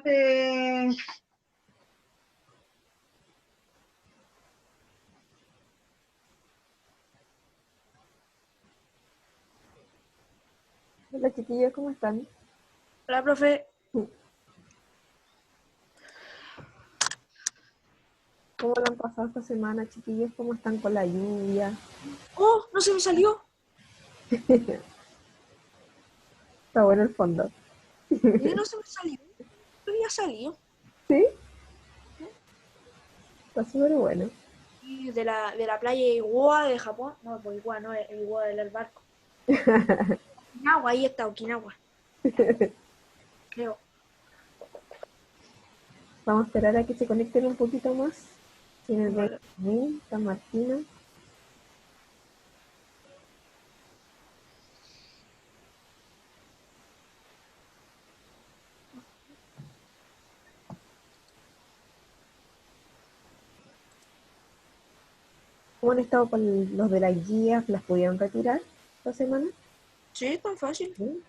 tomaste? Hola chiquillos, ¿cómo están? Hola, profe. ¿Cómo lo han pasado esta semana, chiquillos? ¿Cómo están con la lluvia? Oh, no se me salió. Está bueno el fondo. Y no se me salió. Pero ya salió. ¿Sí? Está súper bueno. Y de la playa Iwa de Japón. No, pues Iwa no, es Iwa del barco. Okinawa, ahí está Okinawa, creo. Vamos a esperar a que se conecten un poquito más. Tiene el Vale. Benjamín, está Martina. ¿Cómo han estado con los de las guías? ¿Las pudieron retirar esta semana? Sí, tan fácil. ¿Sí?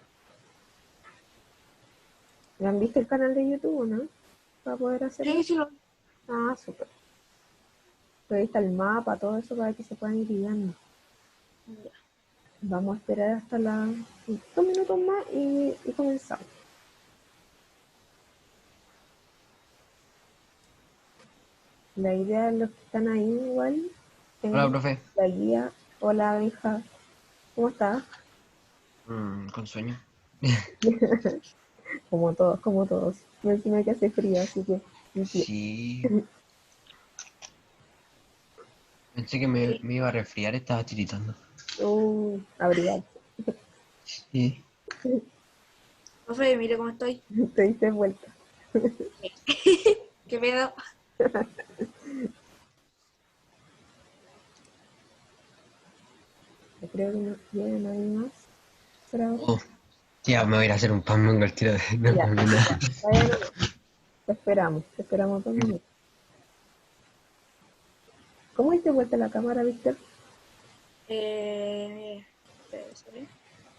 ¿Ya han visto el canal de YouTube o no? Para poder hacerlo. Sí, sí lo. Ah, súper. Pero ahí está el mapa, todo eso para que se puedan ir guiando. Ya. Vamos a esperar hasta las 2 minutos más y comenzamos. La idea de los que están ahí igual, Hola, tengan profe. la guía. Hola, hija, ¿cómo estás? Con sueño. Como todos, como todos. Y encima que hace frío, así que entiendo. Sí, pensé que me iba a resfriar, estaba tiritando. Abrigar. Sí. Profe, mire cómo estoy. Te diste vuelta. ¿Qué pedo? Yo creo que no viene nadie más por ahora. Oh, ya me voy a ir a hacer un pan mango al tiro de... No, Ya, no, no. ya. Vaya nomás. Te esperamos 2 minutos. ¿Cómo diste vuelta la cámara, Víctor? Espérese.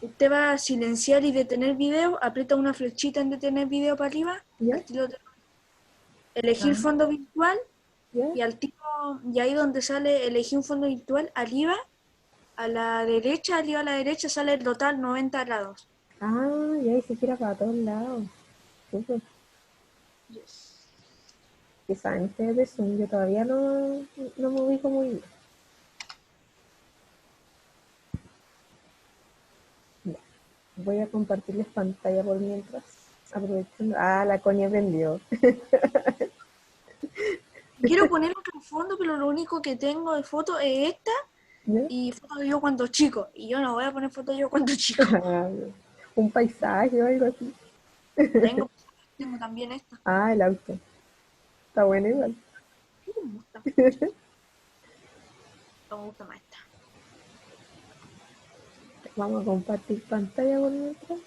Usted va a silenciar y detener video, aprieta una flechita en detener video para arriba, ¿Ya? al tiro elegir Ah, fondo virtual ¿ya? y al tiro, y ahí donde sale elegir un fondo virtual, arriba a la derecha, arriba a la derecha sale el total 90 grados. Ah, ya, y se gira para todos lados. Súper. Yes. ¿Qué saben ustedes de Zoom? Yo todavía no me ubico muy bien. Ya. Voy a compartirles pantalla por mientras. Aprovechando. Ah, la coña aprendió. Quiero poner otro fondo, pero lo único que tengo de foto es esta ¿Ya? y foto de yo cuando chico. Y yo no voy a poner foto de yo cuando chico. Un paisaje o algo así. Tengo, tengo también esta. Ah, el auto. Está bueno igual. Sí, me gusta. No me gusta más esta. Vamos a compartir pantalla por mientras.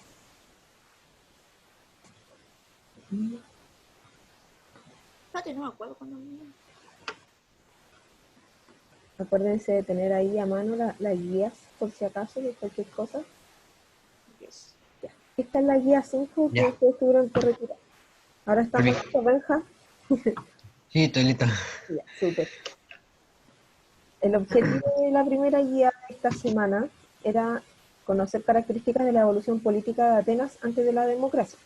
Espérate, no me acuerdo cuando. Acuérdense de tener ahí a mano las guías por si acaso de cualquier cosa. Yes. Ya. Esta es la guía 5 que Ya, ustedes tuvieron que retirar. Ahora estamos volví. listos, Benja. Sí, estoy lista. Ya, súper. El objetivo de la primera guía de esta semana era conocer características de la evolución política de Atenas antes de la democracia.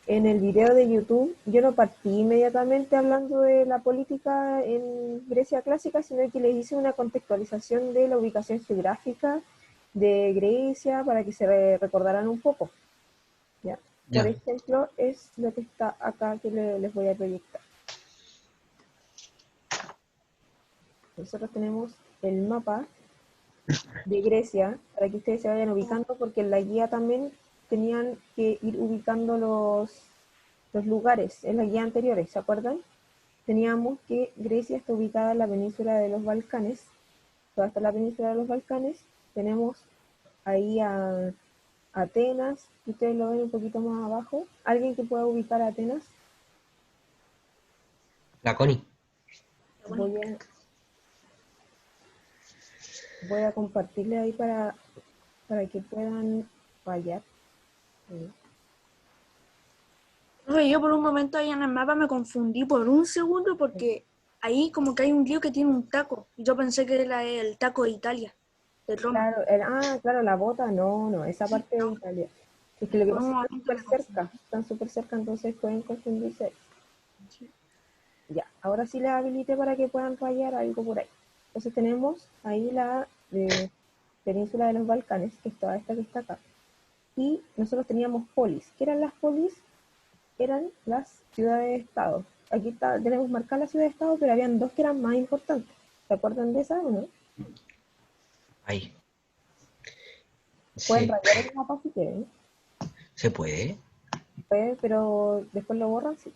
En el video de YouTube yo no partí inmediatamente hablando de la política en Grecia clásica, sino que les hice una contextualización de la ubicación geográfica de Grecia para que se recordaran un poco. ¿Ya? Por Ya, ejemplo, es lo que está acá que les voy a proyectar. Nosotros tenemos el mapa de Grecia para que ustedes se vayan ubicando, porque en la guía también tenían que ir ubicando los lugares en las guías anteriores, ¿se acuerdan? Teníamos que Grecia está ubicada en la península de los Balcanes, toda esta la península de los Balcanes, tenemos ahí a Atenas, ustedes lo ven un poquito más abajo, alguien que pueda ubicar a Atenas, la Connie. voy a, voy a compartirle ahí para que puedan fallar. Oye, yo por un momento ahí en el mapa me confundí por un segundo porque ahí como que hay un río que tiene un taco. Y yo pensé que era el taco de Italia, de Roma. Claro, claro, la bota, no, esa Sí, parte de no, Italia. Es que lo que por un pasa es que momento me confundí. están súper cerca, entonces pueden confundirse. Sí. Ya, ahora sí les habilité para que puedan rayar algo por ahí. Entonces tenemos ahí la península de los Balcanes, que es toda esta que está acá. Y nosotros teníamos polis. ¿Qué eran las polis? Eran las ciudades-estado. Aquí tenemos marcadas las ciudades-estado, pero habían dos que eran más importantes. ¿Se acuerdan de esa o no? Ahí. Pueden Sí. rayar el mapa si quieren, ¿Se puede? pero después lo borran, sí.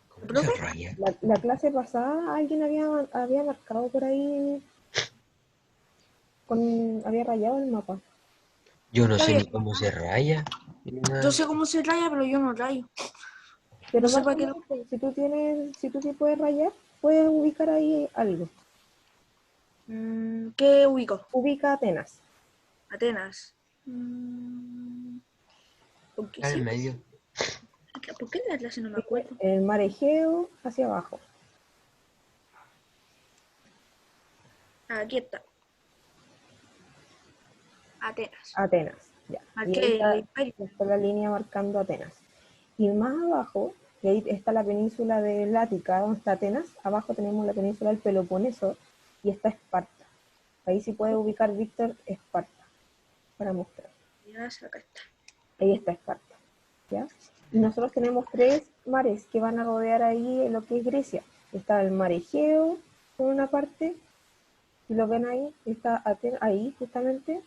¿Cómo se ¿Profe? raya? La clase pasada alguien había marcado por ahí, había rayado el mapa. Yo no ¿Qué sé había? ni cómo se raya. Ni Yo nada. sé cómo se raya, pero yo no rayo. No Pero sé más para o qué menos, pues, si tú sí puedes rayar, puedes ubicar ahí algo. ¿Qué ubico? Ubica Atenas. Atenas. ¿Por qué Está en el sí? medio. ¿Por qué en la clase no me Sigue acuerdo? el mar Egeo hacia abajo. Aquí está. Atenas. Atenas, ya. Y ahí Marqué el está, imperio. está la línea marcando Atenas. Y más abajo, y ahí está la península de Lática, donde está Atenas. Abajo tenemos la península del Peloponeso y está Esparta. Ahí sí puede ubicar Víctor Esparta para mostrar. Ya, acá está. Ahí está Esparta, ¿ya? Y nosotros tenemos tres mares que van a rodear ahí en lo que es Grecia. Está el mar Egeo, por una parte, si lo ven ahí, está ahí justamente.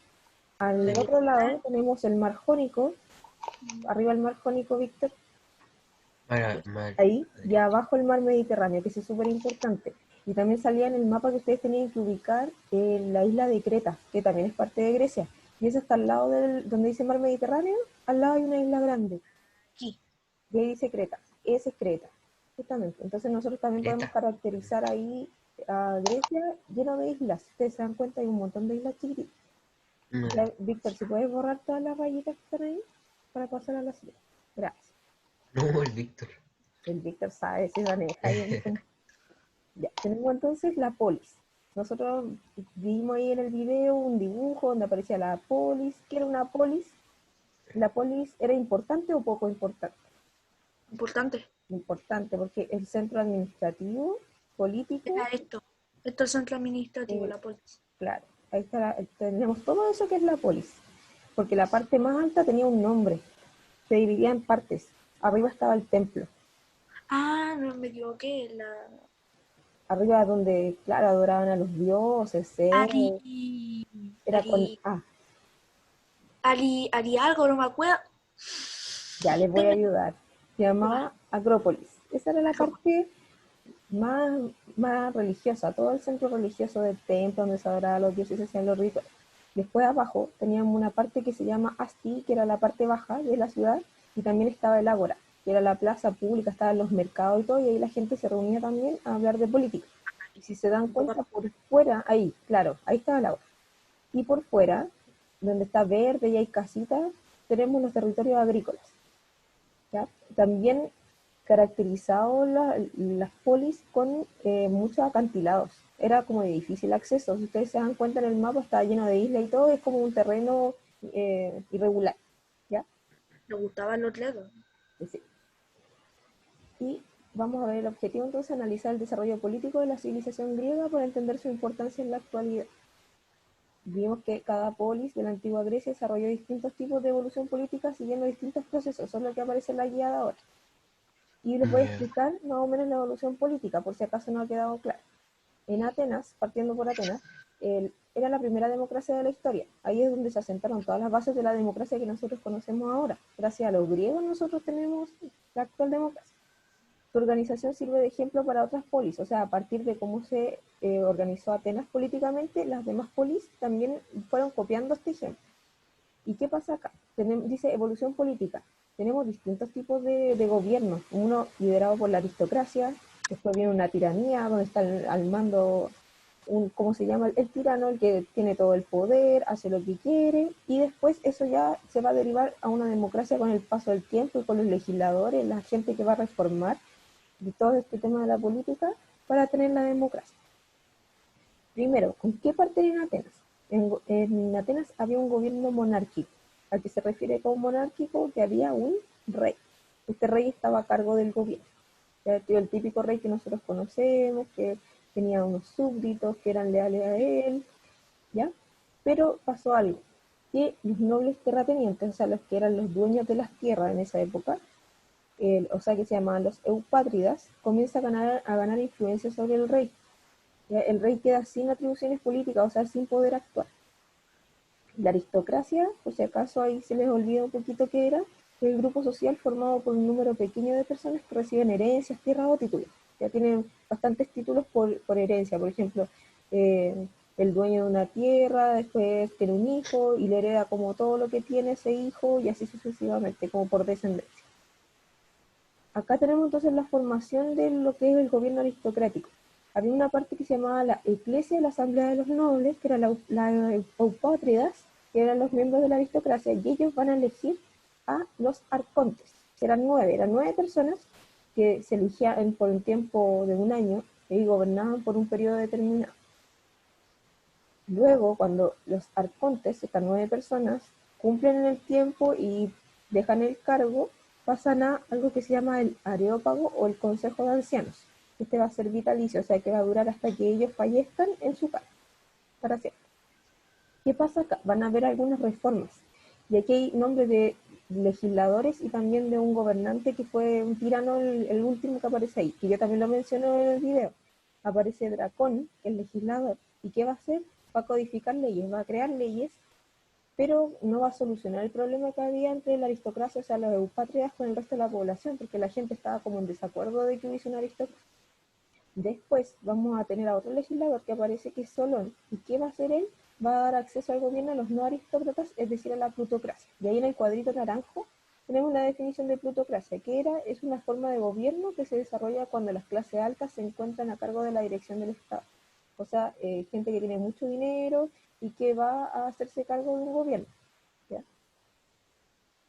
Al Sí. otro lado tenemos el mar Jónico, arriba el mar Jónico, Víctor, Mal. ahí, y abajo el mar Mediterráneo, que eso es súper importante. Y también salía en el mapa que ustedes tenían que ubicar la isla de Creta, que también es parte de Grecia. Y eso está al lado donde dice mar Mediterráneo, al lado hay una isla grande, Aquí. y ahí dice Creta. Ese es Creta, justamente. Entonces nosotros también podemos Creta. caracterizar ahí a Grecia lleno de islas. Ustedes se dan cuenta, hay un montón de islas chiquititas. Mm. Ya, Víctor, si puedes borrar todas las rayitas que están ahí para pasar a la siguiente. Gracias. No, el Víctor. El Víctor sabe si maneja ahí. Ya, tenemos entonces la polis. Nosotros vimos ahí en el video un dibujo donde aparecía la polis. ¿Qué era una polis? ¿La polis era importante o poco importante? Importante. Importante, porque el centro administrativo, político, Era esto. Esto es el centro administrativo, eh, la polis. claro, ahí está, tenemos todo eso que es la polis. Porque la parte más alta tenía un nombre, se dividía en partes. Arriba estaba el templo. Ah, no me equivoqué. La... Arriba donde, claro, adoraban a los dioses, Ari. era con Ari. A. Ari algo, no me acuerdo. Ya les voy a ayudar. Se Ya. llamaba Acrópolis. Esa era la parte más, más religiosa, todo el centro religioso del templo donde se adoraban a los dioses y se hacían los ritos. Después abajo teníamos una parte que se llama Asti, que era la parte baja de la ciudad, y también estaba el Ágora, que era la plaza pública, estaban los mercados y todo, y ahí la gente se reunía también a hablar de política. Y si se dan cuenta, por fuera, ahí, claro, ahí estaba el Ágora. Y por fuera, donde está verde y hay casitas, tenemos los territorios agrícolas. ¿Ya? También caracterizado las polis con muchos acantilados. Era como de difícil acceso. Si ustedes se dan cuenta en el mapa, está lleno de islas y todo, es como un terreno irregular. ¿Ya? Le gustaban los legos. Sí. Y vamos a ver el objetivo entonces, analizar el desarrollo político de la civilización griega para entender su importancia en la actualidad. Vimos que cada polis de la antigua Grecia desarrolló distintos tipos de evolución política siguiendo distintos procesos. Eso es lo que aparece en la guía de ahora. Y les voy a Ya. explicar más o menos la evolución política, por si acaso no ha quedado claro. En Atenas, partiendo por Atenas, era la primera democracia de la historia. Ahí es donde se asentaron todas las bases de la democracia que nosotros conocemos ahora. Gracias a los griegos nosotros tenemos la actual democracia. Su organización sirve de ejemplo para otras polis, o sea, a partir de cómo se organizó Atenas políticamente, las demás polis también fueron copiando este ejemplo. ¿Y qué pasa acá? Dice evolución política. Tenemos distintos tipos de gobierno. Uno liderado por la aristocracia, después viene una tiranía donde está al mando ¿cómo se llama? El tirano, el que tiene todo el poder, hace lo que quiere, y después eso ya se va a derivar a una democracia con el paso del tiempo y con los legisladores, la gente que va a reformar de todo este tema de la política para tener la democracia. Primero, ¿con qué parte en Atenas? En Atenas había un gobierno monárquico, al que se refiere como monárquico que había un rey. Este rey estaba a cargo del gobierno. El típico rey que nosotros conocemos, que tenía unos súbditos que eran leales a él, ¿ya? Pero pasó algo, que los nobles terratenientes, o sea, los que eran los dueños de las tierras en esa época, o sea, que se llamaban los eupátridas, comienza a ganar influencia sobre el rey. ¿Ya? El rey queda sin atribuciones políticas, o sea, sin poder actuar. La aristocracia, por si acaso ahí se les olvida un poquito qué era, el grupo social formado por un número pequeño de personas que reciben herencias, tierras o títulos. Ya tienen bastantes títulos por herencia, por ejemplo, el dueño de una tierra, después tiene un hijo y le hereda como todo lo que tiene ese hijo y así sucesivamente, como por descendencia. Acá tenemos entonces la formación de lo que es el gobierno aristocrático. Había una parte que se llamaba la Eclesia, la Asamblea de los Nobles, que era la eupátridas, que eran los miembros de la aristocracia, y ellos van a elegir a los arcontes. Eran nueve personas que se elegían por un tiempo de un año y gobernaban por un periodo determinado. Luego, cuando los arcontes, estas 9 personas, cumplen el tiempo y dejan el cargo, pasan a algo que se llama el areópago o el consejo de ancianos. Este va a ser vitalicio, o sea que va a durar hasta que ellos fallezcan en su cargo, para siempre. ¿Qué pasa acá? Van a haber algunas reformas. Y aquí hay nombres de legisladores y también de un gobernante que fue un tirano, el último que aparece ahí, que yo también lo menciono en el video. Aparece Dracón, el legislador. ¿Y qué va a hacer? Va a codificar leyes, va a crear leyes, pero no va a solucionar el problema que había entre la aristocracia, o sea, los eupátridas con el resto de la población, porque la gente estaba como en desacuerdo de que hubiese una aristocracia. Después vamos a tener a otro legislador que aparece que es Solón. ¿Y qué va a hacer él? Va a dar acceso al gobierno a los no aristócratas, es decir, a la plutocracia. Y ahí en el cuadrito naranjo tenemos la definición de plutocracia, que es una forma de gobierno que se desarrolla cuando las clases altas se encuentran a cargo de la dirección del Estado. O sea, gente que tiene mucho dinero y que va a hacerse cargo de un gobierno. ¿Ya?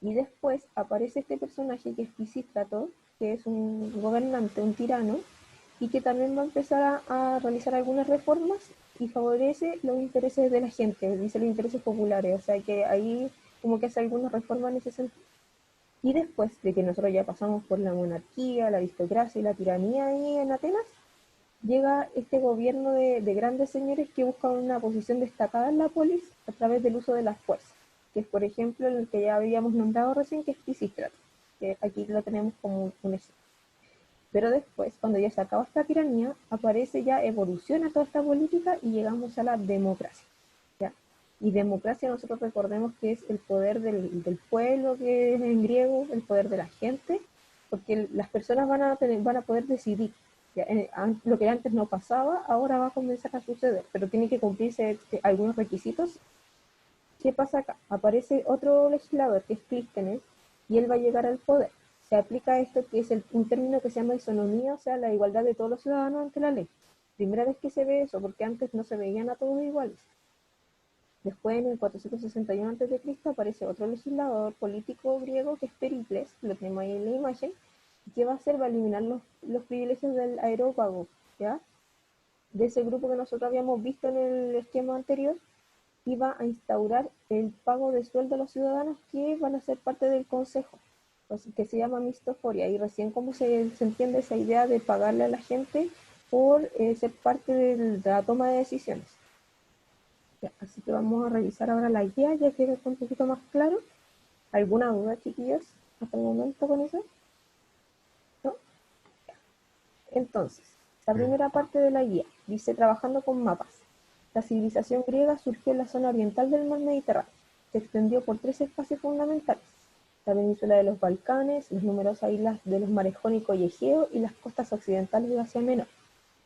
Y después aparece este personaje que es Pisístrato, que es un gobernante, un tirano, y que también va a empezar a realizar algunas reformas y favorece los intereses de la gente, dice los intereses populares, o sea que ahí como que hace algunas reformas en ese sentido. Y después de que nosotros ya pasamos por la monarquía, la aristocracia y la tiranía ahí en Atenas, llega este gobierno de grandes señores que buscan una posición destacada en la polis a través del uso de las fuerzas, que es por ejemplo el que ya habíamos nombrado recién, que es Pisístrato, que aquí lo tenemos como un ejemplo. Pero después, cuando ya se acaba esta tiranía, aparece ya, evoluciona toda esta política y llegamos a la democracia. ¿Ya? Y democracia nosotros recordemos que es el poder del pueblo, que es en griego, el poder de la gente, porque las personas van a poder decidir. ¿Ya? Lo que antes no pasaba, ahora va a comenzar a suceder, pero tiene que cumplirse algunos requisitos. ¿Qué pasa acá? Aparece otro legislador que es Clístenes y él va a llegar al poder. Se aplica esto que es un término que se llama isonomía, o sea, la igualdad de todos los ciudadanos ante la ley. Primera vez que se ve eso, porque antes no se veían a todos iguales. Después, en el 461 a.C., aparece otro legislador político griego que es Pericles, lo tenemos ahí en la imagen, y que va a hacer, va a eliminar los privilegios del aerópago, ¿ya? De ese grupo que nosotros habíamos visto en el esquema anterior, iba a instaurar el pago de sueldo a los ciudadanos que van a ser parte del consejo, que se llama mistoforia, y recién como se entiende esa idea de pagarle a la gente por ser parte de la toma de decisiones. Ya, así que vamos a revisar ahora la guía, ya que está un poquito más claro. ¿Alguna duda, chiquillos, hasta el momento con eso? ¿No? Entonces, la primera parte de la guía dice trabajando con mapas. La civilización griega surgió en la zona oriental del mar Mediterráneo. Se extendió por 3 espacios fundamentales: la península de los Balcanes, las numerosas islas de los mares Jónico y Egeo y las costas occidentales de Asia Menor.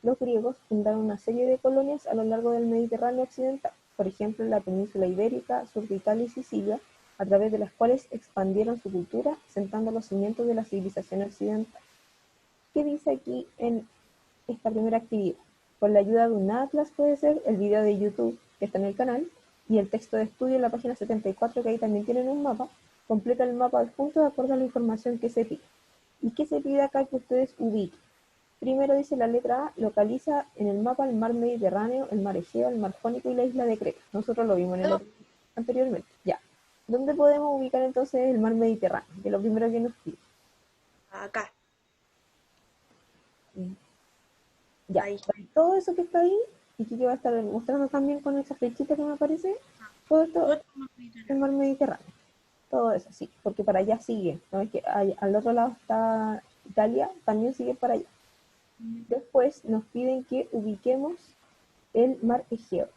Los griegos fundaron una serie de colonias a lo largo del Mediterráneo occidental, por ejemplo en la península ibérica, sur de Italia y Sicilia, a través de las cuales expandieron su cultura, sentando los cimientos de la civilización occidental. ¿Qué dice aquí en esta primera actividad? Con la ayuda de un atlas puede ser, el video de YouTube que está en el canal, y el texto de estudio en la página 74, que ahí también tienen un mapa, completa el mapa adjunto de acuerdo a la información que se pide. ¿Y qué se pide acá que ustedes ubiquen? Primero dice la letra A, localiza en el mapa el mar Mediterráneo, el mar Egeo, el mar Jónico y la isla de Creta. Nosotros lo vimos en el anteriormente. Ya. ¿Dónde podemos ubicar entonces el mar Mediterráneo? Que es lo primero que nos pide. Acá. Ya. Ahí. Todo eso que está ahí, y que yo voy a estar mostrando también con esa flechita que me aparece, todo esto Otro es el mar Mediterráneo. Todo eso, sí, porque para allá sigue. ¿No? Es que al otro lado está Italia, también sigue para allá. Después nos piden que ubiquemos el mar Egeo.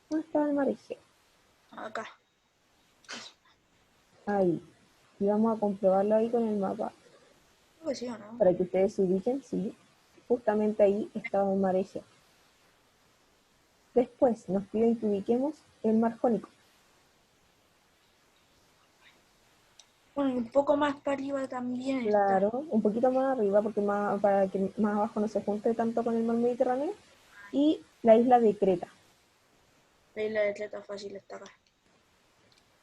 ¿Dónde está el mar Egeo? Acá. Ahí. Y vamos a comprobarlo ahí con el mapa Creo que sí o no. para que ustedes se ubiquen, sí. Justamente ahí estaba el mar Egeo. Después nos piden que ubiquemos el mar Jónico. Bueno, y un poco más para arriba también está. Claro, un poquito más arriba, porque para que más abajo no se junte tanto con el mar Mediterráneo. Y la isla de Creta. La isla de Creta fácil está acá.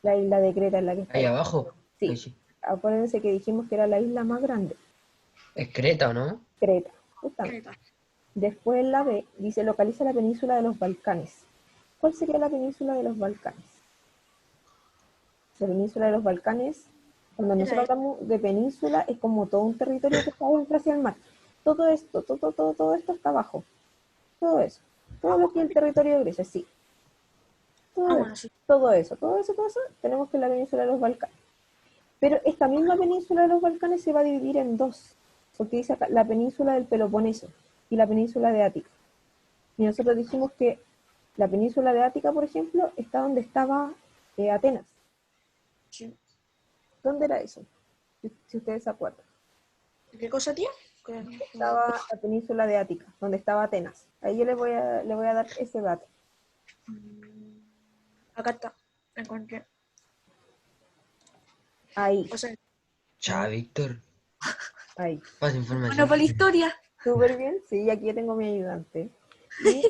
La isla de Creta es la que está Ahí ahí. abajo. Sí, Ahí sí. acuérdense que dijimos que era la isla más grande, Es Creta, ¿o no? Creta, justamente. Creta. Después la B dice localiza la península de los Balcanes. ¿Cuál sería la península de los Balcanes? La península de los Balcanes, cuando nosotros hablamos de península, es como todo un territorio que está dentro hacia el mar. Todo esto, todo esto está abajo. Todo eso. Todo lo que es el territorio de Grecia, sí. Bueno, sí. Todo eso, tenemos que la península de los Balcanes. Pero esta misma península de los Balcanes se va a dividir en dos, porque dice acá, la península del Peloponeso y la península de Ática. Y nosotros dijimos que la península de Ática, por ejemplo, está donde estaba Atenas. Sí. ¿Dónde era eso? Si ustedes se acuerdan. ¿Qué cosa, tío? Estaba la península de Ática, donde estaba Atenas. Ahí yo le voy a dar ese dato. Acá está. La encontré. Ahí, O sea, Ya, Víctor. ahí. Más bueno, información. para la historia. Súper bien, sí, aquí tengo mi ayudante. Y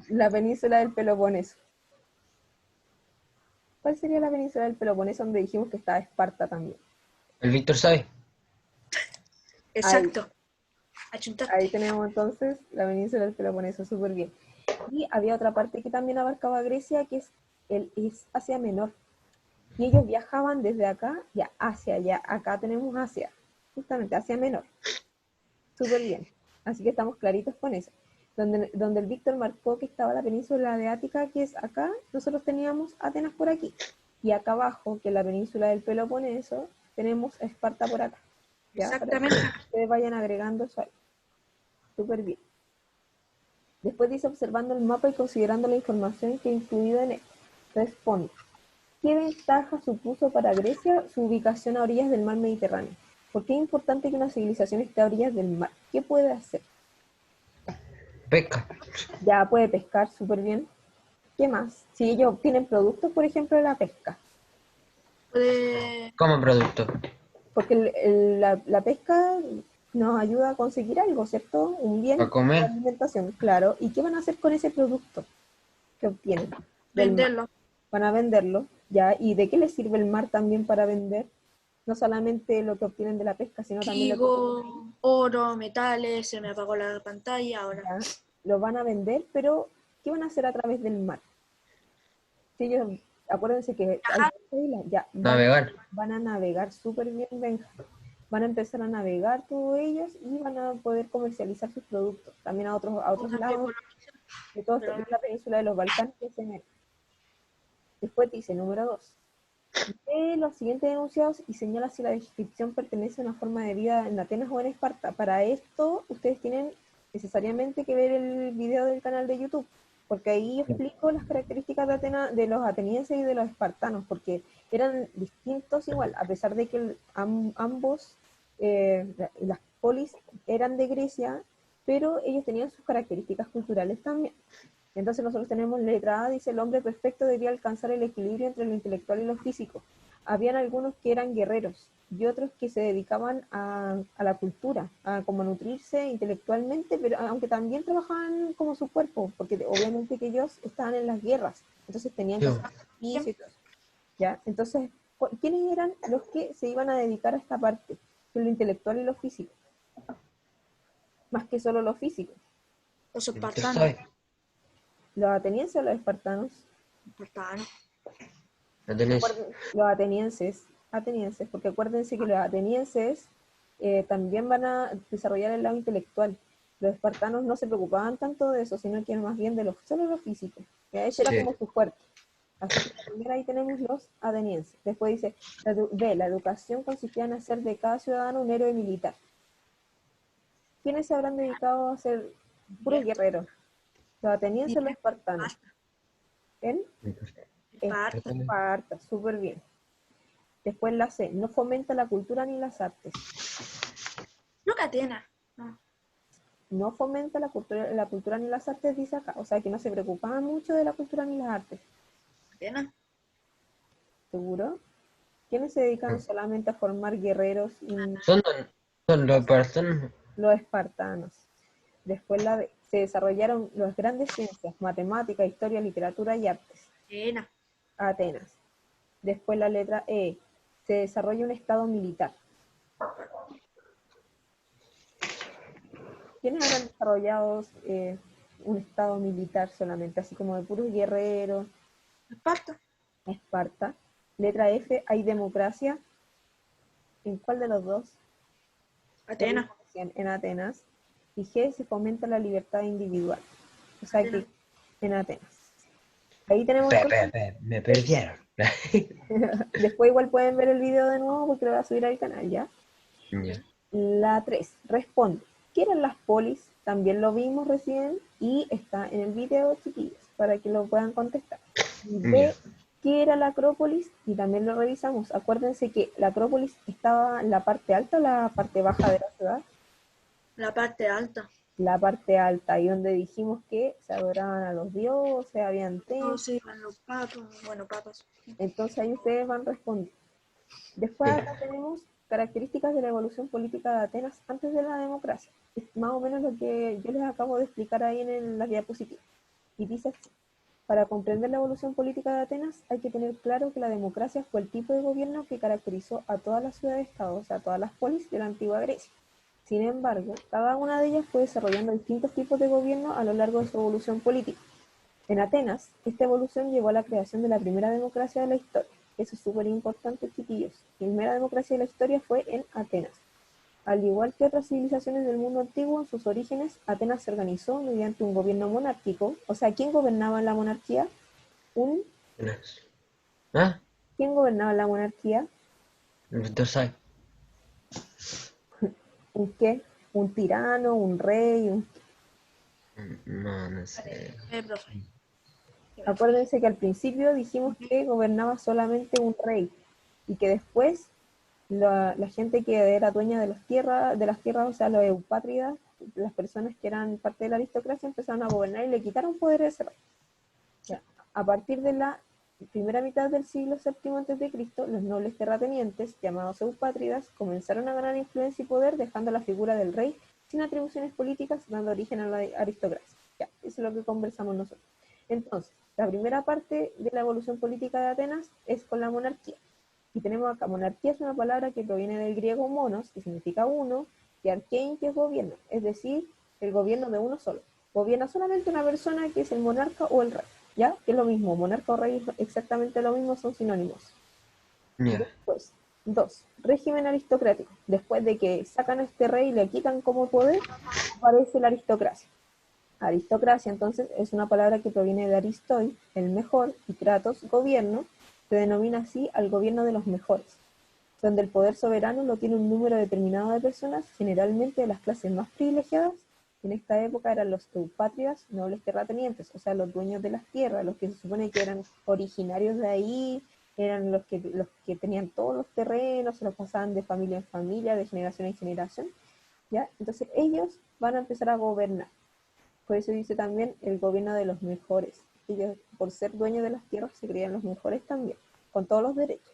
la península del Peloponeso. ¿Cuál sería la península del Peloponeso donde dijimos que estaba Esparta también? ¿El Víctor sabe? Exacto. Ahí Achuntaste. tenemos entonces la península del Peloponeso, súper bien. Y había otra parte que también abarcaba Grecia, que es Asia Menor. Y ellos viajaban desde acá ya hacia allá. Acá tenemos Asia, justamente Asia Menor. Súper bien. Así que estamos claritos con eso. Donde el Víctor marcó que estaba la península de Ática, que es acá, nosotros teníamos Atenas por aquí. Y acá abajo, que es la península del Peloponeso, tenemos Esparta por acá. ¿Ya? Exactamente. Para que ustedes vayan agregando eso ahí. Súper bien. Después dice, observando el mapa y considerando la información que he incluido en él, responde, ¿qué ventaja supuso para Grecia su ubicación a orillas del mar Mediterráneo? ¿Por qué es importante que una civilización esté a orillas del mar? ¿Qué puede hacer? Pesca. Ya puede pescar súper bien. ¿Qué más? Si ellos obtienen productos, por ejemplo, de la pesca. Puede... Como producto. Porque la pesca nos ayuda a conseguir algo, ¿cierto? Un bien Para de comer. alimentación, claro. ¿Y qué van a hacer con ese producto que obtienen del mar? venderlo. Van a venderlo, ¿ya? ¿Y de qué les sirve el mar también para vender? No solamente lo que obtienen de la pesca, sino también lo que Trigo, oro, metales, se me apagó la pantalla ahora. ya lo van a vender, pero ¿qué van a hacer a través del mar? Si ellos, acuérdense que hay Ajá. dos islas, ya Navegar. van a navegar súper bien, Benja. Van a empezar a navegar todos ellos y van a poder comercializar sus productos también a otros Cosas que lados colonizan, de toda pero no. la península de los Balcanes que se ven. Después dice, número 2. Lee los siguientes enunciados y señala si la descripción pertenece a una forma de vida en Atenas o en Esparta. Para esto, ustedes tienen necesariamente que ver el video del canal de YouTube, porque ahí explico las características de Atenas, de los atenienses y de los espartanos, porque eran distintos igual, a pesar de que ambos, las polis eran de Grecia, pero ellos tenían sus características culturales también. Entonces nosotros tenemos letra A, dice el hombre perfecto debía alcanzar el equilibrio entre lo intelectual y lo físico. habían algunos que eran guerreros y otros que se dedicaban a la cultura, a como a nutrirse intelectualmente, pero aunque también trabajaban como su cuerpo, porque obviamente que ellos estaban en las guerras, entonces tenían que Yo, hacer sacrificio y todo eso, ¿ya? Entonces, ¿quiénes eran los que se iban a dedicar a esta parte? Que lo intelectual y lo físico, más que solo lo físico. Los tú espartanos. sabes, Los atenienses o los espartanos. Espartanos. no tenés. Los atenienses, porque acuérdense que los atenienses también van a desarrollar el lado intelectual. Los espartanos no se preocupaban tanto de eso, sino que más bien de solo lo físico. Que ese era Sí. como su fuerte. Así que primero ahí tenemos los atenienses. Después dice, la educación consistía en hacer de cada ciudadano un héroe militar. ¿Quiénes se habrán dedicado a ser puros guerreros? Los atenienses o los espartanos. En Esparta. Esparta, súper bien. Después la C, no fomenta la cultura ni las artes. No que Atenas. No. No fomenta la cultura ni las artes, dice acá. O sea, que no se preocupaba mucho de la cultura ni las artes. Atenas. ¿Seguro? ¿Quiénes se dedicaban solamente a formar guerreros? Son, son los personas. Los espartanos. Después la D, se desarrollaron las grandes ciencias, matemática, historia, literatura y artes. Atenas. Atenas. Después la letra E, se desarrolla un estado militar. ¿Quiénes habrán desarrollado un estado militar solamente, así como de puros guerreros? Esparta. Esparta. Letra F, hay democracia. ¿En cuál de los dos? Atenas. En Atenas. Y G, se fomenta la libertad individual. O sea Atenas. que en Atenas. Ahí tenemos entonces. Me perdieron. Después igual pueden ver el video de nuevo porque lo voy a subir al canal, ¿ya? Ya. La 3, responde. ¿Qué eran las polis? También lo vimos recién y está en el video, chiquillos, para que lo puedan contestar. Y B, Ya. ¿qué era la Acrópolis? Y también lo revisamos. Acuérdense que la Acrópolis estaba en la parte alta o la parte baja de la ciudad. La parte alta. La parte alta, y donde dijimos que se adoraban a los dioses, habían No templos. se iban los patos. Bueno, patos. Entonces ahí ustedes van respondiendo. Después acá tenemos características de la evolución política de Atenas antes de la democracia. Es más o menos lo que yo les acabo de explicar ahí en las diapositivas. Y dice así, para comprender la evolución política de Atenas hay que tener claro que la democracia fue el tipo de gobierno que caracterizó a todas las ciudades-estado, o sea, a todas las polis de la antigua Grecia. Sin embargo, cada una de ellas fue desarrollando distintos tipos de gobierno a lo largo de su evolución política. En Atenas, esta evolución llevó a la creación de la primera democracia de la historia. Eso es súper importante, chiquillos. La primera democracia de la historia fue en Atenas. Al igual que otras civilizaciones del mundo antiguo, en sus orígenes, Atenas se organizó mediante un gobierno monárquico. O sea, ¿quién gobernaba en la monarquía? ¿Ah? ¿Quién gobernaba en la monarquía? Tú sabes. ¿Un qué? ¿Un tirano? ¿Un rey? No, no sé. Profe. Acuérdense que al principio dijimos que gobernaba solamente un rey y que después la gente que era dueña de las tierras, o sea, los eupátridas, las personas que eran parte de la aristocracia empezaron a gobernar y le quitaron poder a ese rey. Ya. A partir de la primera mitad del siglo VII a.C., los nobles terratenientes, llamados eupátridas, comenzaron a ganar influencia y poder, dejando la figura del rey sin atribuciones políticas, dando origen a la aristocracia. Ya, eso es lo que conversamos nosotros. Entonces, la primera parte de la evolución política de Atenas es con la monarquía. Y tenemos acá, monarquía es una palabra que proviene del griego monos, que significa uno, y arkein, que es gobierno, es decir, el gobierno de uno solo. Gobierna solamente una persona que es el monarca o el rey, ¿ya? Que es lo mismo, monarca o rey es exactamente lo mismo, son sinónimos. Ya. Después, 2, régimen aristocrático. Después de que sacan a este rey y le quitan como poder, aparece la aristocracia. Aristocracia, entonces, es una palabra que proviene de aristoi, el mejor, y kratos, gobierno, se denomina así al gobierno de los mejores, donde el poder soberano lo tiene un número determinado de personas, generalmente de las clases más privilegiadas. En esta época eran los eupátridas, nobles terratenientes, o sea, los dueños de las tierras, los que se supone que eran originarios de ahí, eran los que tenían todos los terrenos, se los pasaban de familia en familia, de generación en generación, ¿ya? Entonces ellos van a empezar a gobernar. Por eso dice también el gobierno de los mejores. Ellos, por ser dueños de las tierras, se creían los mejores también, con todos los derechos.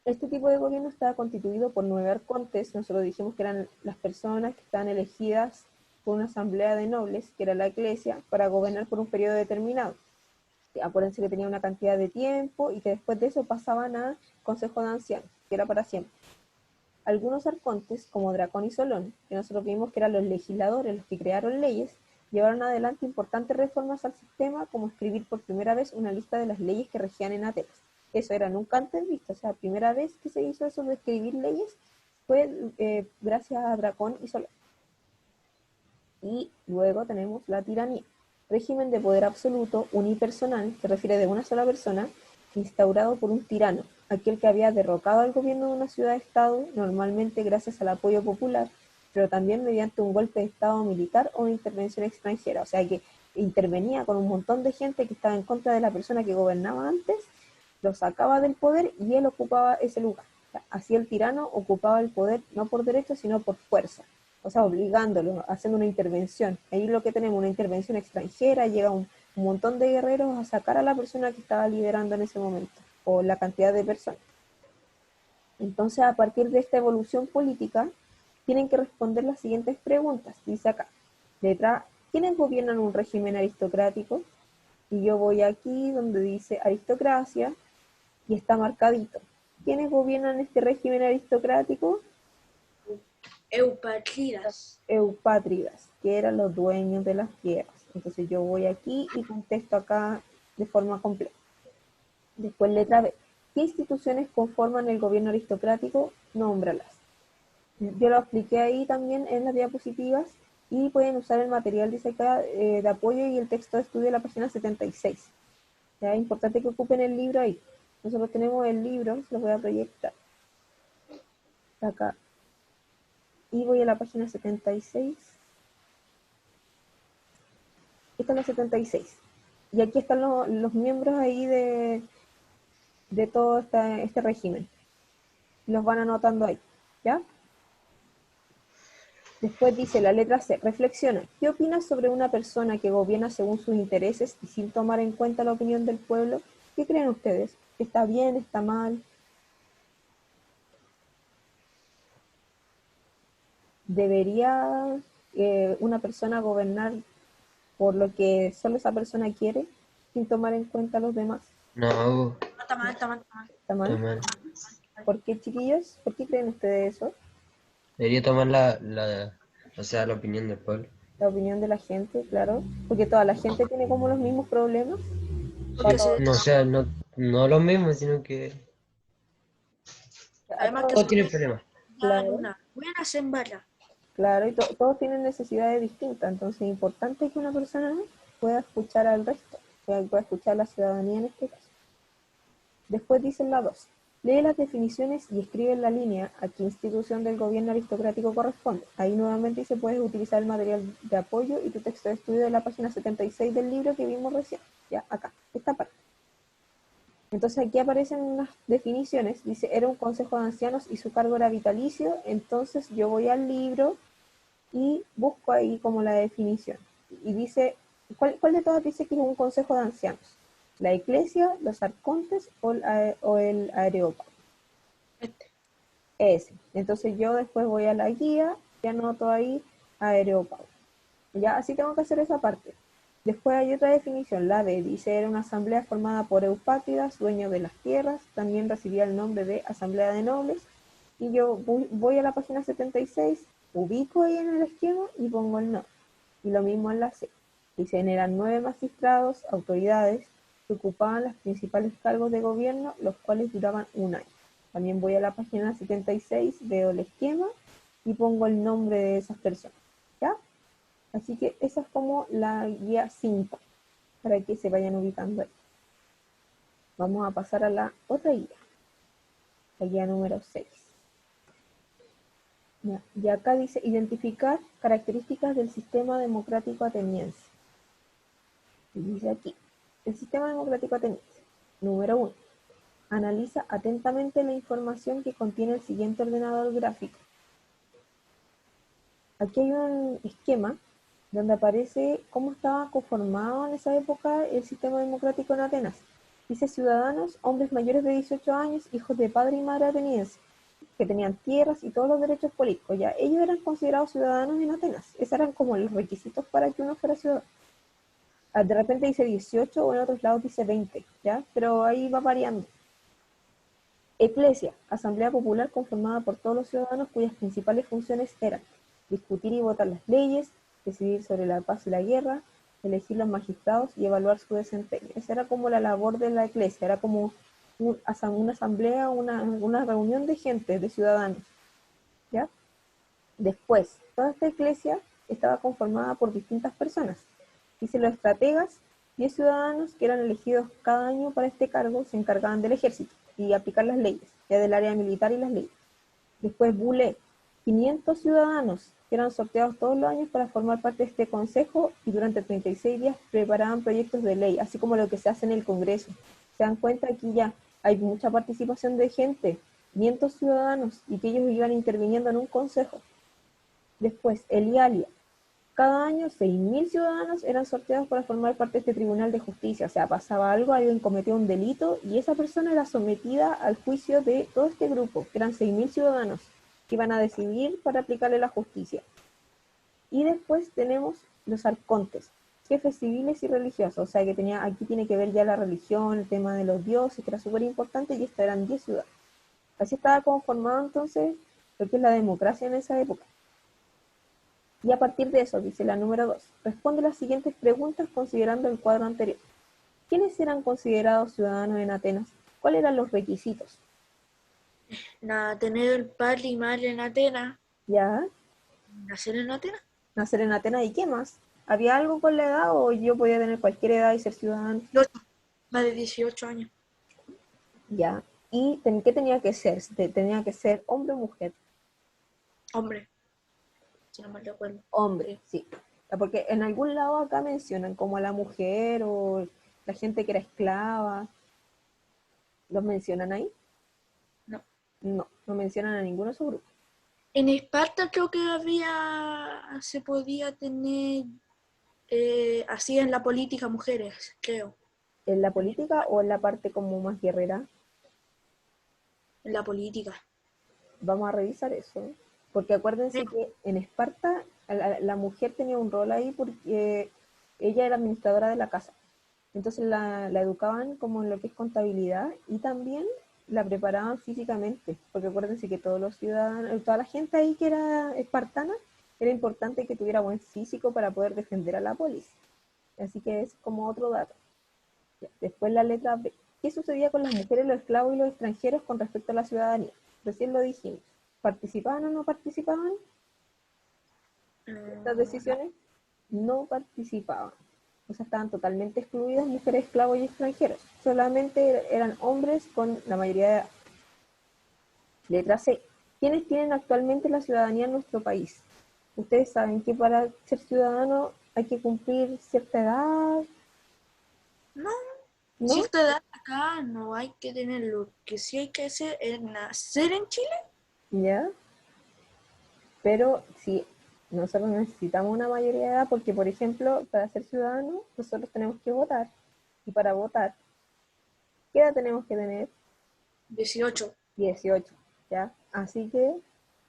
Este tipo de gobierno estaba constituido por 9 arcontes. Nosotros dijimos que eran las personas que estaban elegidas por una asamblea de nobles, que era la iglesia, para gobernar por un periodo determinado. Acuérdense que tenía una cantidad de tiempo y que después de eso pasaban a consejo de ancianos, que era para siempre. Algunos arcontes, como Dracón y Solón, que nosotros vimos que eran los legisladores, los que crearon leyes, llevaron adelante importantes reformas al sistema, como escribir por primera vez una lista de las leyes que regían en Atenas. Eso era nunca antes visto, o sea, la primera vez que se hizo eso de escribir leyes fue gracias a Dracón y Solón. Y luego tenemos la tiranía, régimen de poder absoluto, unipersonal, se refiere de una sola persona, instaurado por un tirano, aquel que había derrocado al gobierno de una ciudad-estado, normalmente gracias al apoyo popular, pero también mediante un golpe de estado militar o intervención extranjera, o sea que intervenía con un montón de gente que estaba en contra de la persona que gobernaba antes, lo sacaba del poder y él ocupaba ese lugar. O sea, así el tirano ocupaba el poder no por derecho, sino por fuerza, o sea, obligándolo, haciendo una intervención. Ahí lo que tenemos, una intervención extranjera, llega un montón de guerreros a sacar a la persona que estaba liderando en ese momento, o la cantidad de personas. Entonces, a partir de esta evolución política, tienen que responder las siguientes preguntas. Dice acá, letra A, ¿quiénes gobiernan un régimen aristocrático? Y yo voy aquí donde dice aristocracia, y está marcadito. ¿Quiénes gobiernan este régimen aristocrático? Eupátridas. Eupátridas, que eran los dueños de las tierras. Entonces yo voy aquí y contesto acá de forma completa. Después letra B. ¿Qué instituciones conforman el gobierno aristocrático? Nómbralas. Yo lo expliqué ahí también en las diapositivas y pueden usar el material, dice acá, de apoyo y el texto de estudio de la página 76. ¿Ya? Es importante que ocupen el libro ahí. Nosotros tenemos el libro, se lo voy a proyectar. Acá. Y voy a la página 76. Esta es la 76. Y aquí están los miembros ahí de todo este régimen. Los van anotando ahí, ¿ya? Después dice la letra C, reflexiona. ¿Qué opinas sobre una persona que gobierna según sus intereses y sin tomar en cuenta la opinión del pueblo? ¿Qué creen ustedes? ¿Está bien? ¿Está mal? ¿Debería una persona gobernar por lo que solo esa persona quiere sin tomar en cuenta a los demás? No, No, está mal, está mal, está mal. ¿Está está mal? mal. ¿Por qué, chiquillos? ¿Por qué creen ustedes eso? Debería tomar o sea, la opinión del pueblo. La opinión de la gente, claro, porque toda la gente tiene como los mismos problemas. Porque se, No, o sea, no lo mismo, sino que A además que todos, todos se tienen problemas. dan claro, una buena sembarra. claro, y todos tienen necesidades distintas, entonces es importante que una persona pueda escuchar al resto, pueda escuchar a la ciudadanía en este caso. Después dice la 2. Lee las definiciones y escribe en la línea a qué institución del gobierno aristocrático corresponde. Ahí nuevamente dice puedes utilizar el material de apoyo y tu texto de estudio de la página 76 del libro que vimos recién. Ya, acá, esta parte. Entonces aquí aparecen unas definiciones, dice, era un consejo de ancianos y su cargo era vitalicio, entonces yo voy al libro y busco ahí como la definición. Y dice, ¿cuál de todas dice que es un consejo de ancianos? ¿La iglesia, los arcontes o el areópago? Este. Ese. Entonces yo después voy a la guía y anoto ahí areópago. Ya, así tengo que hacer esa parte. Después hay otra definición, la B, dice, era una asamblea formada por eupátridas, dueños de las tierras, también recibía el nombre de asamblea de nobles, y yo voy a la página 76, ubico ahí en el esquema y pongo el nombre. Y lo mismo en la C. Dicen, eran 9 magistrados, autoridades, que ocupaban los principales cargos de gobierno, los cuales duraban un año. También voy a la página 76, veo el esquema y pongo el nombre de esas personas. ¿Ya? Así que esa es como la guía 5, para que se vayan ubicando ahí. Vamos a pasar a la otra guía, la guía número 6. Y acá dice identificar características del sistema democrático ateniense. Y dice aquí, el sistema democrático ateniense. Número 1. Analiza atentamente la información que contiene el siguiente ordenador gráfico. Aquí hay un esquema donde aparece cómo estaba conformado en esa época el sistema democrático en Atenas. Dice ciudadanos, hombres mayores de 18 años, hijos de padre y madre ateniense, que tenían tierras y todos los derechos políticos. Ya, ellos eran considerados ciudadanos en Atenas. Esos eran como los requisitos para que uno fuera ciudadano. De repente dice 18 o en otros lados dice 20, ¿ya? Pero ahí va variando. Eclesia, asamblea popular conformada por todos los ciudadanos cuyas principales funciones eran discutir y votar las leyes, decidir sobre la paz y la guerra, elegir los magistrados y evaluar su desempeño. Esa era como la labor de la eclesia, era como una asamblea, una reunión de gente, de ciudadanos, ¿ya? Después, toda esta iglesia estaba conformada por distintas personas. Dice los estrategas, 10 ciudadanos que eran elegidos cada año para este cargo se encargaban del ejército y aplicar las leyes, ya del área militar y las leyes. Después Bulé, 500 ciudadanos que eran sorteados todos los años para formar parte de este consejo y durante 36 días preparaban proyectos de ley, así como lo que se hace en el Congreso. Se dan cuenta aquí ya hay mucha participación de gente, 500 ciudadanos, y que ellos iban interviniendo en un consejo. Después, el IALIA. Cada año 6.000 ciudadanos eran sorteados para formar parte de este tribunal de justicia. O sea, pasaba algo, alguien cometió un delito y esa persona era sometida al juicio de todo este grupo, que eran 6.000 ciudadanos, que iban a decidir para aplicarle la justicia. Y después tenemos los arcontes, jefes civiles y religiosos. O sea, que aquí tiene que ver ya la religión, el tema de los dioses, que era súper importante, y estas eran 10 ciudades. Así estaba conformado entonces lo que es la democracia en esa época. Y a partir de eso, dice la número 2, responde las siguientes preguntas considerando el cuadro anterior. ¿Quiénes eran considerados ciudadanos en Atenas? ¿Cuáles eran los requisitos? Nada, tener padre y madre en Atenas, ¿Ya? nacer en Atenas. ¿Nacer en Atenas y qué más? ¿Había algo con la edad o yo podía tener cualquier edad y ser ciudadano? Más de 18 años. ¿Ya? ¿Y qué tenía que ser? ¿Tenía que ser hombre o mujer? Hombre, si no mal recuerdo. Hombre, sí. Porque en algún lado acá mencionan como a la mujer o la gente que era esclava. ¿Los mencionan ahí? No. No, no mencionan a ninguno de esos grupos. En Esparta creo que se podía tener, así en la política, mujeres, creo. ¿En la política o en la parte como más guerrera? En la política. Vamos a revisar eso. Porque acuérdense que en Esparta la mujer tenía un rol ahí porque ella era administradora de la casa. Entonces la educaban como en lo que es contabilidad y también la preparaban físicamente. Porque acuérdense que todos los ciudadanos, toda la gente ahí que era espartana, era importante que tuviera buen físico para poder defender a la polis. Así que es como otro dato. Después la letra B. ¿Qué sucedía con las mujeres, los esclavos y los extranjeros con respecto a la ciudadanía? Recién lo dijimos. ¿Participaban o no participaban en estas decisiones? No participaban. O sea, estaban totalmente excluidas mujeres, esclavos y extranjeros. Solamente eran hombres con la mayoría de edad. Letra C. ¿Quiénes tienen actualmente la ciudadanía en nuestro país? Ustedes saben que para ser ciudadano hay que cumplir cierta edad. No, ¿No? cierta edad acá no hay que tenerlo. Lo que sí hay que hacer es nacer en Chile. ¿Ya? Pero sí, nosotros necesitamos una mayoría de edad porque, por ejemplo, para ser ciudadano, nosotros tenemos que votar. Y para votar, ¿qué edad tenemos que tener? 18. 18, ¿ya? Así que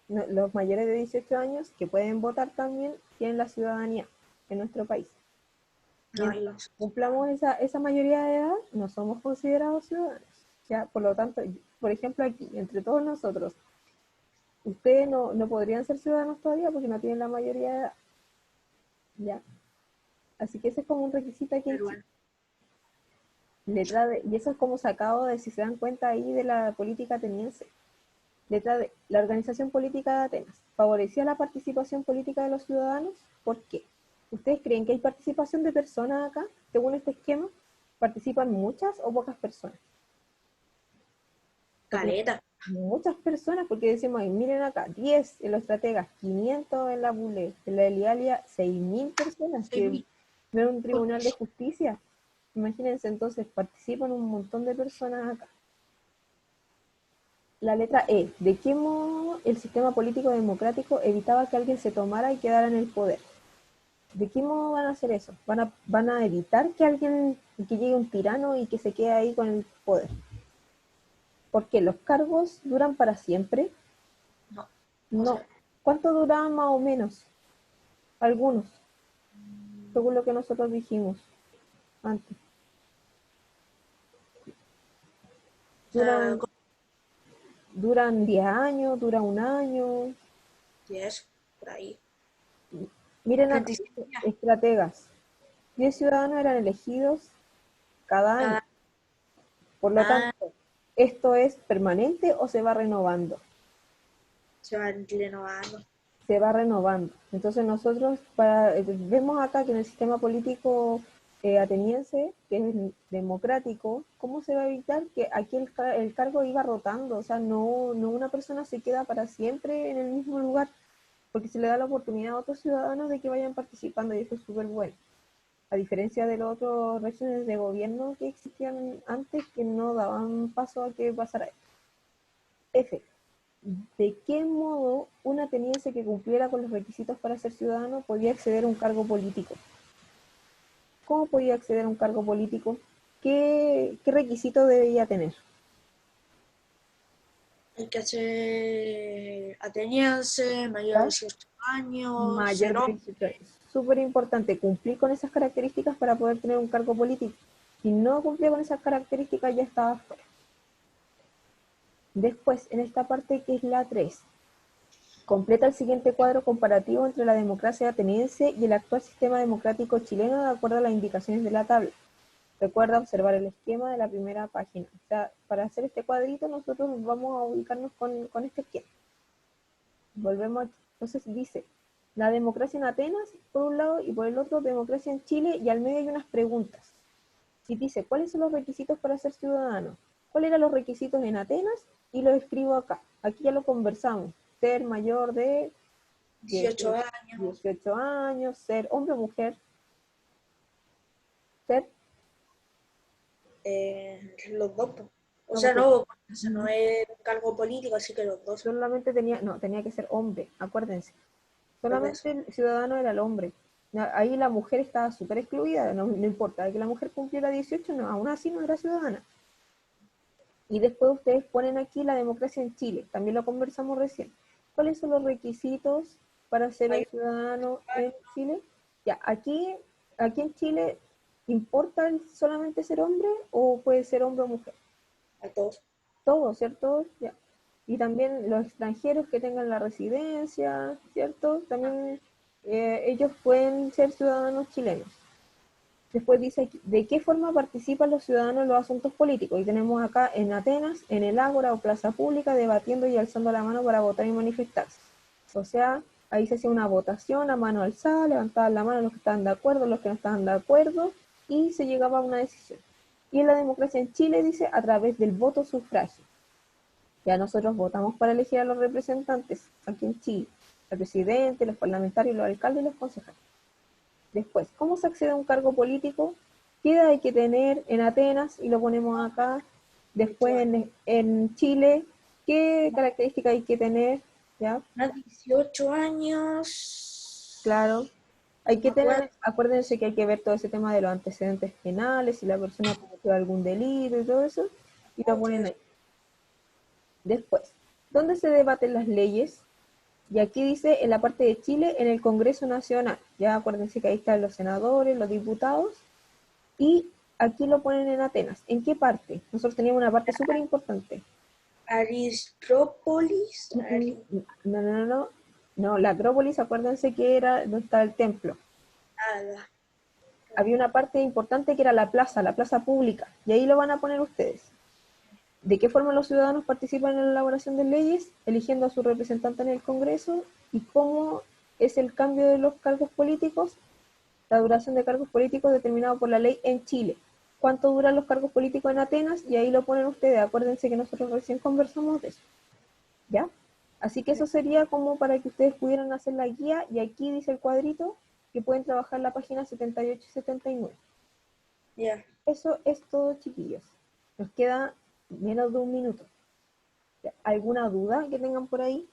los mayores de 18 años que pueden votar también tienen la ciudadanía en nuestro país. Mientras cumplamos esa mayoría de edad, no somos considerados ciudadanos, ¿ya? Por lo tanto, por ejemplo, aquí, entre todos nosotros, ustedes no podrían ser ciudadanos todavía porque no tienen la mayoría de edad, ¿ya? Así que ese es como un requisito aquí en Chile. Letra D, y eso es como sacado de, si se dan cuenta ahí, de la política ateniense. Letra D, la organización política de Atenas favorecía la participación política de los ciudadanos. ¿Por qué? ¿Ustedes creen que hay participación de personas acá, según este esquema? ¿Participan muchas o pocas personas? Caleta. Muchas personas, porque decimos, miren acá, 10 en los estrategas, 500 en la BULE, en la Elialia, 6.000 personas, que no es un tribunal de justicia. Imagínense, entonces, participan un montón de personas acá. La letra E, ¿de qué modo el sistema político democrático evitaba que alguien se tomara y quedara en el poder? ¿De qué modo van a hacer eso? ¿Van a evitar que alguien y que llegue un tirano y que se quede ahí con el poder. Porque los cargos duran para siempre. No. No. ¿Cuánto duraban más o menos? Algunos, según lo que nosotros dijimos antes. Duran 10 años, dura un año. 10, por ahí. Miren acá, 35 días. estrategas. 10 ciudadanos eran elegidos cada año. Por lo Ah, tanto, ¿esto es permanente o se va renovando? se van renovando. Se va renovando. Entonces nosotros vemos acá que en el sistema político ateniense, que es democrático, ¿cómo se va a evitar que aquí el cargo iba rotando? O sea, no una persona se queda para siempre en el mismo lugar, porque se le da la oportunidad a otros ciudadanos de que vayan participando y eso es súper bueno. A diferencia de los otros regímenes de gobierno que existían antes, que no daban paso a que pasara esto. F. ¿De qué modo un ateniense que cumpliera con los requisitos para ser ciudadano podía acceder a un cargo político? ¿Cómo podía acceder a un cargo político? ¿Qué requisito debía tener? Hay que ser ateniense, mayor de ¿Ya? 18 años, Mayor ser de hombre. 18 años. Súper importante cumplir con esas características para poder tener un cargo político. Si no cumplía con esas características ya estaba fuera. Después, en esta parte que es la 3, completa el siguiente cuadro comparativo entre la democracia ateniense y el actual sistema democrático chileno de acuerdo a las indicaciones de la tabla. Recuerda observar el esquema de la primera página. O sea, para hacer este cuadrito nosotros vamos a ubicarnos con este esquema. Volvemos aquí. Entonces dice, la democracia en Atenas, por un lado, y por el otro, democracia en Chile, y al medio hay unas preguntas. Y dice, ¿cuáles son los requisitos para ser ciudadano? ¿Cuáles eran los requisitos en Atenas? Y lo escribo acá. Aquí ya lo conversamos. Ser mayor de 18 años, 18 años, ser hombre o mujer, ser... los dos. O No, sea, porque no, eso no es un cargo político, así que los dos, solamente tenía que ser hombre, acuérdense. por eso. Solamente el ciudadano era el hombre. Ahí la mujer estaba súper excluida, no importa, que la mujer cumpliera 18, no, aún así no era ciudadana. Y después ustedes ponen aquí la democracia en Chile, también lo conversamos recién. ¿Cuáles son los requisitos para ser un Mayor ciudadano en Chile? Ya, aquí en Chile, ¿importa solamente ser hombre o puede ser hombre o mujer? a todos. Todo, ¿cierto? Ya. Y también los extranjeros que tengan la residencia, ¿cierto? También ellos pueden ser ciudadanos chilenos. Después dice aquí, ¿de qué forma participan los ciudadanos en los asuntos políticos? Y tenemos acá en Atenas, en el ágora o plaza pública, debatiendo y alzando la mano para votar y manifestarse. O sea, ahí se hacía una votación a mano alzada, levantaban la mano los que estaban de acuerdo, los que no estaban de acuerdo, y se llegaba a una decisión. Y en la democracia en Chile dice a través del voto sufragio. Ya nosotros votamos para elegir a los representantes aquí en Chile, el presidente, los parlamentarios, los alcaldes y los concejales. Después, ¿cómo se accede a un cargo político? ¿Qué edad hay que tener en Atenas? Y lo ponemos acá. Después 18 años. en Chile, ¿qué características hay que tener? ¿Ya? Más de 18 años. Claro. Hay Me que acuerdo. tener, acuérdense que hay que ver todo ese tema de los antecedentes penales, si la persona cometió algún delito y todo eso, y lo ponen ahí. Después, ¿dónde se debaten las leyes? Y aquí dice en la parte de Chile, en el Congreso Nacional. Ya acuérdense que ahí están los senadores, los diputados, y aquí lo ponen en Atenas. ¿En qué parte? Nosotros teníamos una parte súper importante. Aristópolis. No, la Acrópolis, acuérdense que era donde está el templo. Nada. Había una parte importante que era la plaza pública, y ahí lo van a poner ustedes. ¿De qué forma los ciudadanos participan en la elaboración de leyes? Eligiendo a su representante en el Congreso. ¿Y cómo es el cambio de los cargos políticos? La duración de cargos políticos determinado por la ley en Chile. ¿Cuánto duran los cargos políticos en Atenas? Y ahí lo ponen ustedes. Acuérdense que nosotros recién conversamos de eso. ¿Ya? Así que eso sería como para que ustedes pudieran hacer la guía. Y aquí dice el cuadrito que pueden trabajar la página 78 y 79. Ya. Eso es todo, chiquillos. Nos queda menos de un minuto. ¿Alguna duda que tengan por ahí?